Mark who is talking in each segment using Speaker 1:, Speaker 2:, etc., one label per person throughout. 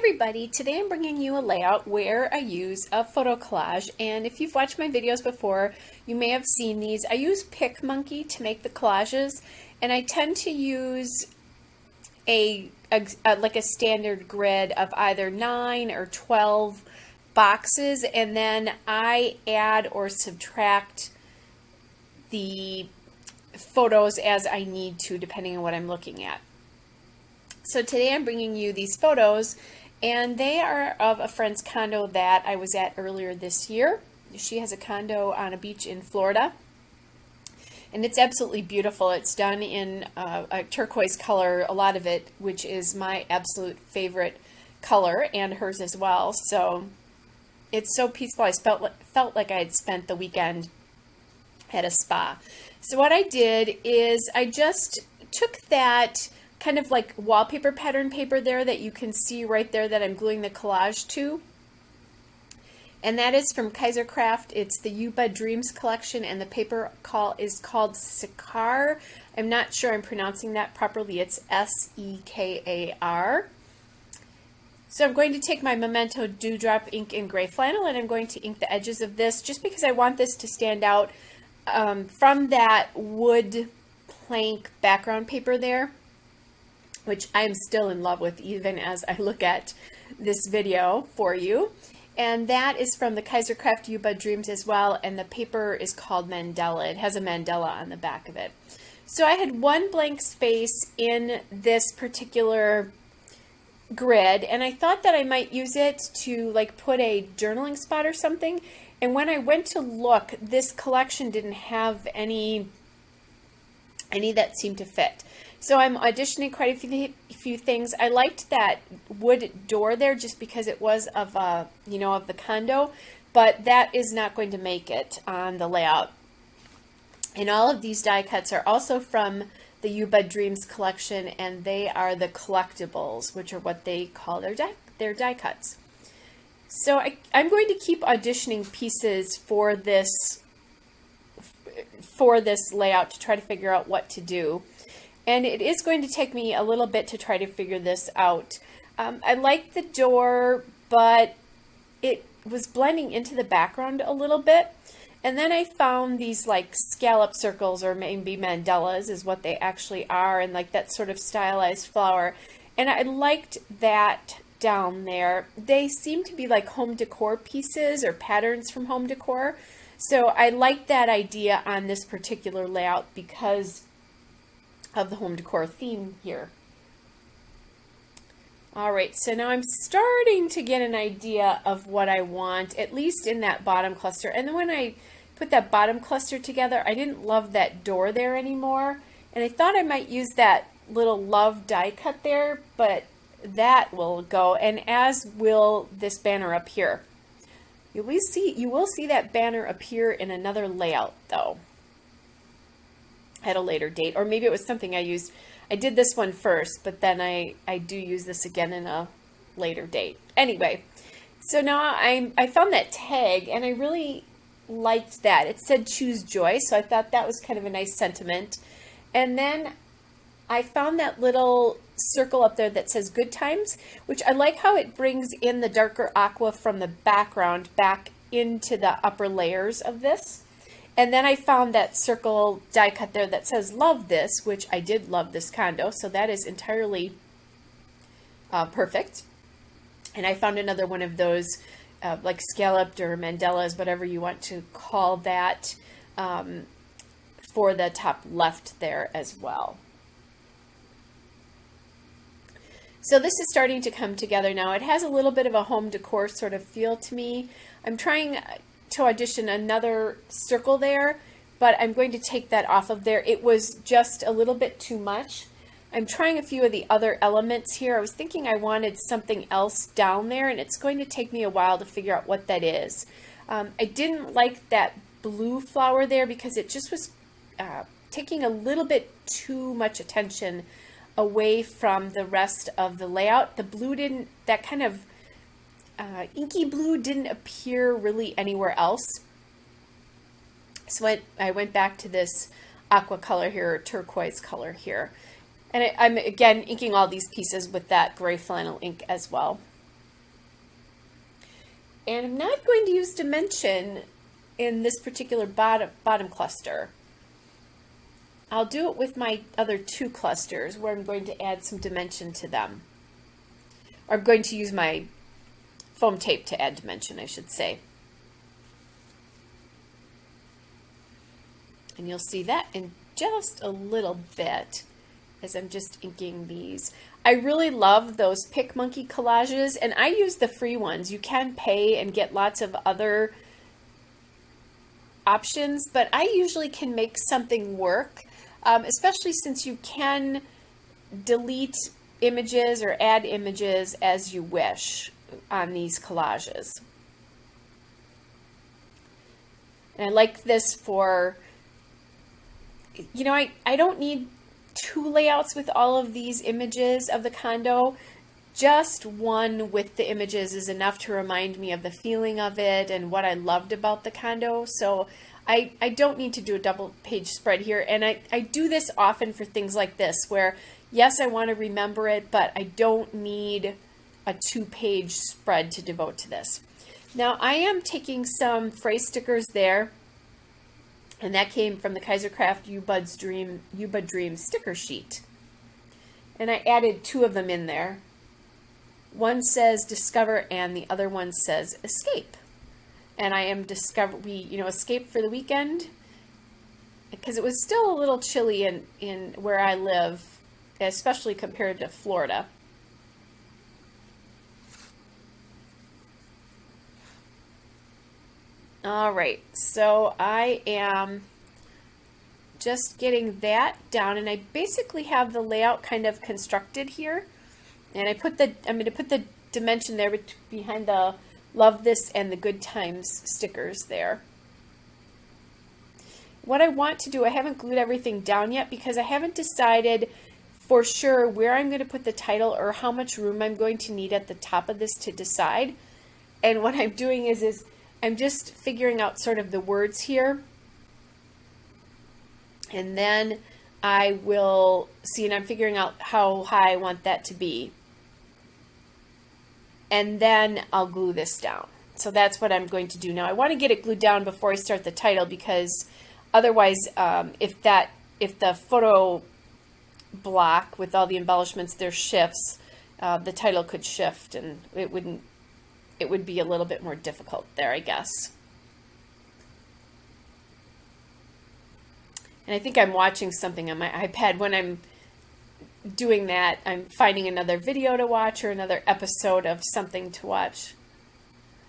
Speaker 1: everybody, today I'm bringing you a layout where I use a photo collage, and if you've watched my videos before you may have seen these. I use PicMonkey to make the collages, and I tend to use like a standard grid of either 9 or 12 boxes, and then I add or subtract the photos as I need to depending on what I'm looking at. So today I'm bringing you these photos, and they are of a friend's condo that I was at earlier this year. She has a condo on a beach in Florida, and it's absolutely beautiful. It's done in a turquoise color, a lot of it, which is my absolute favorite color, and hers as well. So it's so peaceful. I felt like I had spent the weekend at a spa. So what I did is I just took that kind of like wallpaper pattern paper there that you can see right there that I'm gluing the collage to. And that is from Craft. It's the Yuba Dreams collection, and the paper is called Sekar. I'm not sure I'm pronouncing that properly. It's S-E-K-A-R. So I'm going to take my Memento Dewdrop ink in gray flannel, and I'm going to ink the edges of this just because I want this to stand out from that wood plank background paper there, which I'm still in love with even as I look at this video for you. And that is from the Craft Yuba Dreams as well, and the paper is called Mandela. It has a mandala on the back of it. So I had one blank space in this particular grid, and I thought that I might use it to like put a journaling spot or something. And when I went to look, this collection didn't have any that seemed to fit. So I'm auditioning quite a few things. I liked that wood door there just because it was of of the condo, but that is not going to make it on the layout. And all of these die cuts are also from the Yuba Dreams collection, and they are the collectibles, which are what they call their die cuts. So I'm going to keep auditioning pieces for this layout to try to figure out what to do. And it is going to take me a little bit to try to figure this out. I like the door, but it was blending into the background a little bit. And then I found these like scallop circles, or maybe mandalas is what they actually are, and like that sort of stylized flower. And I liked that down there. They seem to be like home decor pieces or patterns from home decor. So I like that idea on this particular layout because of the home decor theme here. All right, so now I'm starting to get an idea of what I want, at least in that bottom cluster. And then when I put that bottom cluster together, I didn't love that door there anymore. And I thought I might use that little love die cut there, but that will go, and as will this banner up here. You will see that banner appear in another layout though, at a later date, or maybe it was something I used. I did this one first, but then I do use this again in a later date. Anyway, so now I found that tag, and I really liked that. It said choose joy, so I thought that was kind of a nice sentiment. And then I found that little circle up there that says good times, which I like how it brings in the darker aqua from the background back into the upper layers of this. And then I found that circle die cut there that says love this, which I did love this condo, so that is entirely perfect. And I found another one of those like scalloped or mandalas, whatever you want to call that, for the top left there as well. So this is starting to come together now. It has a little bit of a home decor sort of feel to me. I'm trying to audition another circle there, but I'm going to take that off of there. It was just a little bit too much. I'm trying a few of the other elements here. I was thinking I wanted something else down there, and it's going to take me a while to figure out what that is. I didn't like that blue flower there because it just was taking a little bit too much attention away from the rest of the layout. The blue didn't, that kind of inky blue didn't appear really anywhere else. So I went back to this aqua color here, or turquoise color here. And I'm again inking all these pieces with that gray flannel ink as well. And I'm not going to use dimension in this particular bottom cluster. I'll do it with my other two clusters where I'm going to add some dimension to them. Or I'm going to use my foam tape to add dimension, I should say. And you'll see that in just a little bit as I'm just inking these. I really love those PicMonkey collages, and I use the free ones. You can pay and get lots of other options, but I usually can make something work, especially since you can delete images or add images as you wish on these collages. And I like this for, you know, I don't need two layouts with all of these images of the condo. Just one with the images is enough to remind me of the feeling of it and what I loved about the condo. So I don't need to do a double page spread here. And I do this often for things like this where, yes, I want to remember it, but I don't need a 2-page spread to devote to this. Now I am taking some phrase stickers there, and that came from the Kaisercraft Ubud Dream sticker sheet. And I added 2 of them in there. One says discover and the other one says escape. And I am escaped for the weekend because it was still a little chilly in where I live, especially compared to Florida. All right, so I am just getting that down, and I basically have the layout kind of constructed here. And I'm going to put the dimension there behind the love this and the good times stickers there. What I want to do, I haven't glued everything down yet because I haven't decided for sure where I'm going to put the title or how much room I'm going to need at the top of this to decide. And what I'm doing is I'm just figuring out sort of the words here. And then I will see, and I'm figuring out how high I want that to be. And then I'll glue this down. So that's what I'm going to do now. I want to get it glued down before I start the title because otherwise, if the photo block with all the embellishments there shifts, the title could shift and it would be a little bit more difficult there, I guess. And I think I'm watching something on my iPad. When I'm doing that, I'm finding another video to watch or another episode of something to watch.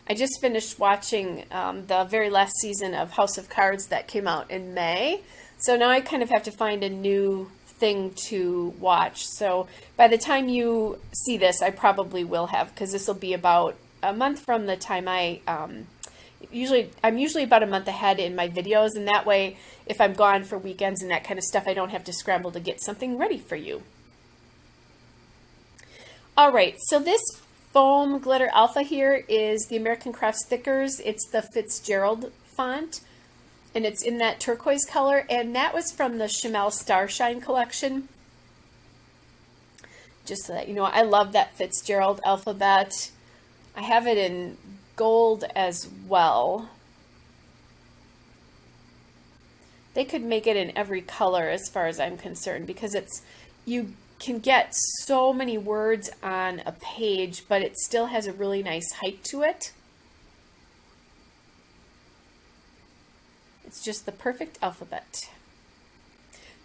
Speaker 1: I just finished watching the very last season of House of Cards that came out in May. So now I kind of have to find a new thing to watch. So by the time you see this, I probably will have, because this will be about a month from the time I'm usually about a month ahead in my videos, and that way if I'm gone for weekends and that kind of stuff, I don't have to scramble to get something ready for you. All right, so this foam glitter alpha here is the American Crafts Stickers. It's the Fitzgerald font, and it's in that turquoise color, and that was from the Chamel Starshine collection. Just so that you know, I love that Fitzgerald alphabet. I have it in gold as well. They could make it in every color as far as I'm concerned, because you can get so many words on a page, but it still has a really nice height to it. It's just the perfect alphabet.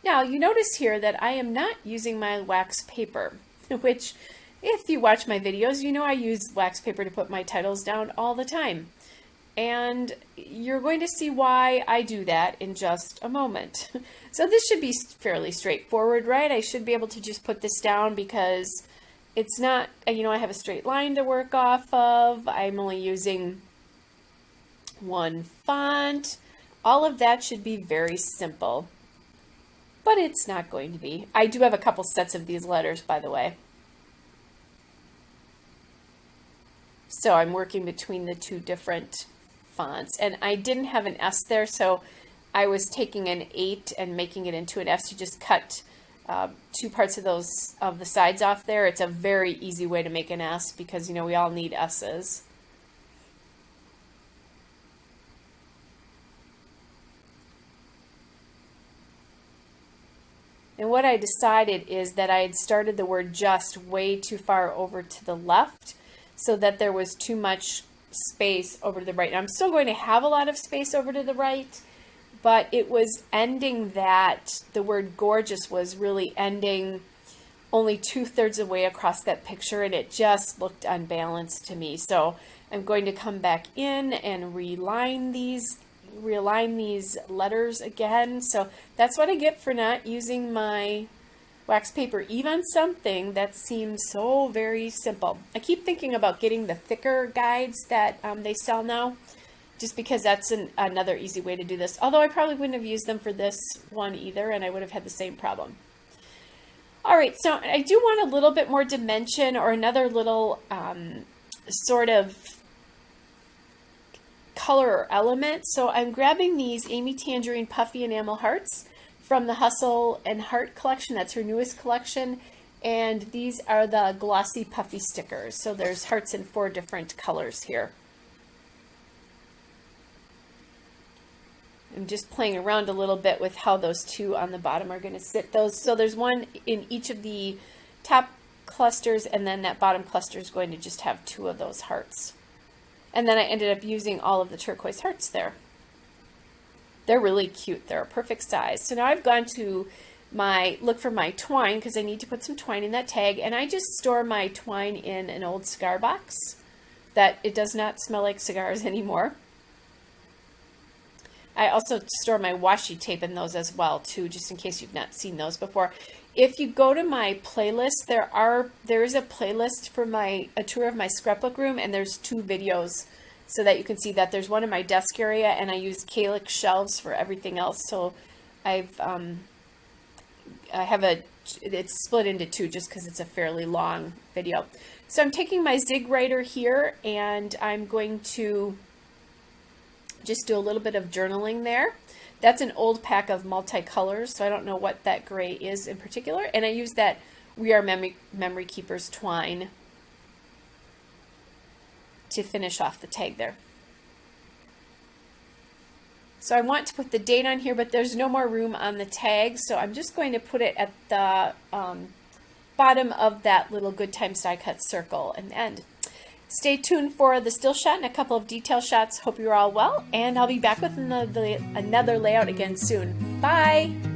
Speaker 1: Now you notice here that I am not using my wax paper, which if you watch my videos, you know I use wax paper to put my titles down all the time. And you're going to see why I do that in just a moment. So this should be fairly straightforward, right? I should be able to just put this down because it's not, you know, I have a straight line to work off of. I'm only using one font. All of that should be very simple, but it's not going to be. I do have a couple sets of these letters, by the way. So I'm working between the two different fonts, and I didn't have an S there, so I was taking an 8 and making it into an S. You just cut 2 parts of the sides off there. It's a very easy way to make an S because, you know, we all need S's. And what I decided is that I had started the word just way too far over to the left, so that there was too much space over to the right. And I'm still going to have a lot of space over to the right, but it was ending that, the word gorgeous was really ending only 2/3 of the way across that picture, and it just looked unbalanced to me. So I'm going to come back in and realign these letters again. So that's what I get for not using my wax paper, even something that seems so very simple. I keep thinking about getting the thicker guides that they sell now, just because that's another easy way to do this. Although I probably wouldn't have used them for this one either, and I would have had the same problem. All right, so I do want a little bit more dimension, or another little sort of color or element. So I'm grabbing these Amy Tangerine Puffy Enamel Hearts from the Hustle and Heart collection. That's her newest collection. And these are the glossy puffy stickers. So there's hearts in 4 different colors here. I'm just playing around a little bit with how those 2 on the bottom are going to sit. So there's one in each of the top clusters, and then that bottom cluster is going to just have 2 of those hearts. And then I ended up using all of the turquoise hearts there. They're really cute. They're a perfect size. So now I've gone to look for my twine, because I need to put some twine in that tag, and I just store my twine in an old cigar box that it does not smell like cigars anymore. I also store my washi tape in those as well too, just in case you've not seen those before. If you go to my playlist, there is a playlist for a tour of my scrapbook room, and there's 2 videos so that you can see that. There's one in my desk area, and I use calyx shelves for everything else. So it's split into 2 just because it's a fairly long video. So I'm taking my zig writer here, and I'm going to just do a little bit of journaling there. That's an old pack of multicolors, so I don't know what that gray is in particular. And I use that We Are Memory Keepers twine to finish off the tag there. So I want to put the date on here, but there's no more room on the tag, so I'm just going to put it at the bottom of that little Good Times Die Cut circle and end. Stay tuned for the still shot and a couple of detail shots. Hope you're all well, and I'll be back with another layout again soon. Bye!